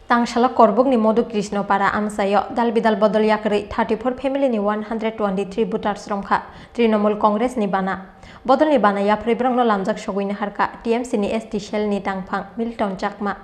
Tangshala Karbook ni Modu Krishna para Amchaio Dalbidal Bodol Yakarwi 34 Familyni 123 voters Romkha Trinamool Congress ni Bana Bodol ni Bana Yakarwi brangno lamjak soguina harka TMC ni ST Shell ni tangphang Milton Chakma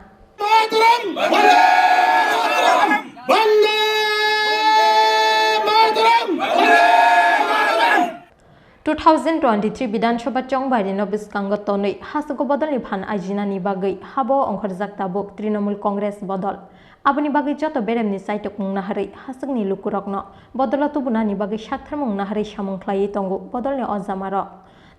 2023 Bidansabha Chongbari no biskango tonui hasugo bodol ni phan ajina ni bagai habo ongkhorjak tabuk Trinamool Congress Bodol aboni bagai joto berem ni saitok mungna hari hasuk ni lukurokno bodol tubuna ni bagai sakthar mungna hari samungklai tongo bodol ni ojamaro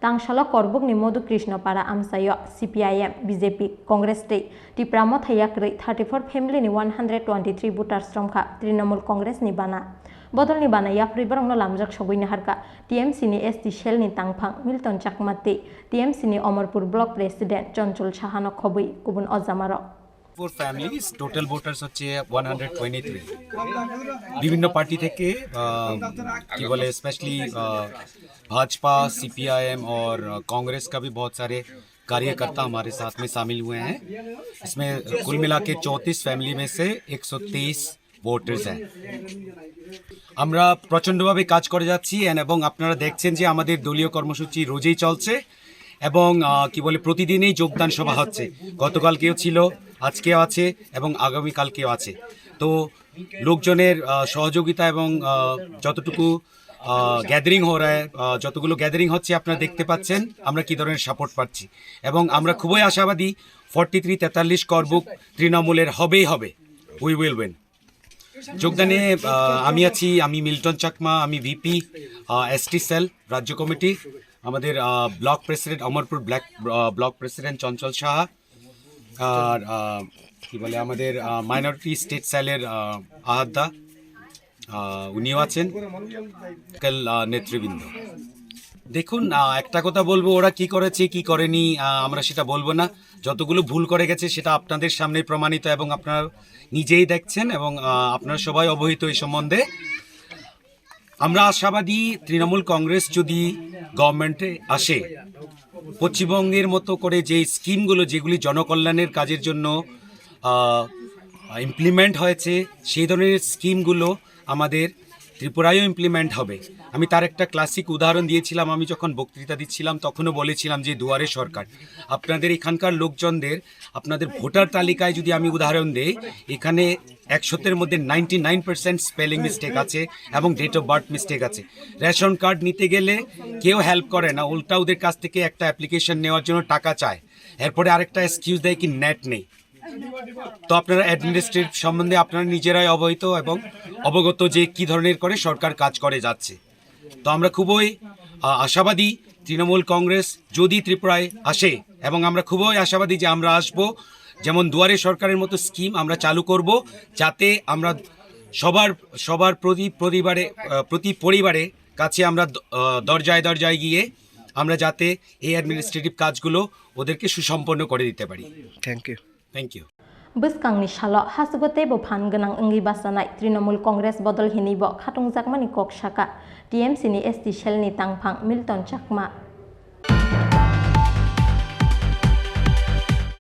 Tangshala Karbook ni Modu Krishna para Amchaio CPIM BJP Congress tei Tripura Yakarwi 34 Familyni 123 voters Romkha Trinamool Congress ni Bana Bodol ni Bana Yakarwi brangno lamjak soguina harka TMC ni ST Shell ni tangphang Milton Chakma tei TMC ni Amarpur Block President Chonchol Sahano khobui kubun ojamaro For families, total voters হচ্ছে 123 বিভিন্ন party থেকে কি বলে specially Bhajpa CPIM और कांग्रेस का भी बहुत सारे कार्यकर्ता हमारे साथ में शामिल हुए हैं इसमें कुल मिला के 34 फैमिली में से 123 ভোটার্স हैं আমরা প্রচন্ডভাবে কাজ করে যাচ্ছি এবং আপনারা দেখছেন যে আমাদের দলীয় কর্মসূচি রোজই চলছে এবং কি বলে প্রতিদিনই যোগদান সভা হচ্ছে গতকালকেও ছিল আজকেও আছে এবং আগামী কালকেও আছে তো লোকজনের সহযোগিতা এবং যতটুকু গ্যাদারিং হয় যতগুলো গ্যাদারিং হচ্ছে আপনারা দেখতে পাচ্ছেন আমরা কি ধরনের সাপোর্ট পাচ্ছি এবং আমরা খুবই আশাবাদী 43-43 করবুক তৃণমূলের হবেই হবে উই উইল উইন যোগদানে আমি মিল্টন চাকমা আমি ভিপি এসটি সেল রাজ্য কমিটি আমাদের block president Amarpur block president Chanchal Saha আর কি বলে আমাদের মাইনরিটি স্টেট সেলের আহাদ্দা উনিও আছেন নেতৃবৃন্দ দেখুন একটা কথা বলবো ওরা কি করেছে কি করেনি আমরা সেটা বলবো না যতগুলো ভুল করে গেছে সেটা আপনাদের সামনে প্রমাণিত এবং আপনারা নিজেই দেখছেন এবং আপনারা সবাই অবহিত এই সম্বন্ধে আমরা আশাবাদী তৃণমূল কংগ্রেস যদি গভর্নমেন্টে আসে পশ্চিমবঙ্গের মতো করে যে স্কিমগুলো যেগুলি জনকল্যাণের কাজের জন্য ইমপ্লিমেন্ট হয়েছে সেই ধরনের স্কিমগুলো আমাদের ত্রিপুরায়ও ইমপ্লিমেন্ট হবে আমি তার একটা ক্লাসিক উদাহরণ দিয়েছিলাম আমি যখন বক্তৃতা দিচ্ছিলাম তখনও বলেছিলাম যে দুয়ারে সরকার আপনাদের এখানকার লোকজনদের আপনাদের ভোটার তালিকায় যদি আমি উদাহরণ দেই এখানে 100-এর মধ্যে 99% স্পেলিং মিস্টেক আছে এবং ডেট অফ বার্থ মিস্টেক আছে রেশন কার্ড নিতে গেলে কেউ হেল্প করে না উল্টা ওদের কাছ থেকে একটা অ্যাপ্লিকেশন নেওয়ার জন্য টাকা চায় এরপরে আরেকটা এক্সকিউজ দেয় কি নেট নেই তো আপনারা অ্যাডমিনিস্ট্রেটিভ সম্বন্ধে আপনারা নিজেরাই অবহিত এবং অবগত যে কি ধরনের করে সরকার কাজ করে যাচ্ছে তো আমরা খুবই আশাবাদী তৃণমূল কংগ্রেস যদি ত্রিপুরায় আসে এবং আমরা খুবই আশাবাদী যে আমরা আসব যেমন দুয়ারে সরকারের মতো স্কিম আমরা চালু করব যাতে আমরা সবার প্রতি পরিবারে কাছে আমরা দরজায় গিয়ে আমরা যাতে এই অ্যাডমিনিস্ট্রেটিভ কাজগুলো ওদেরকে সুসম্পন্ন করে দিতে পারি thank you Biskangni shalo hasugote bo phan ganang engi basanai Trinamool Congress Bodol hini bo khatung jakmani kok saka TMC ni ST Shell ni tangphang Milton Chakma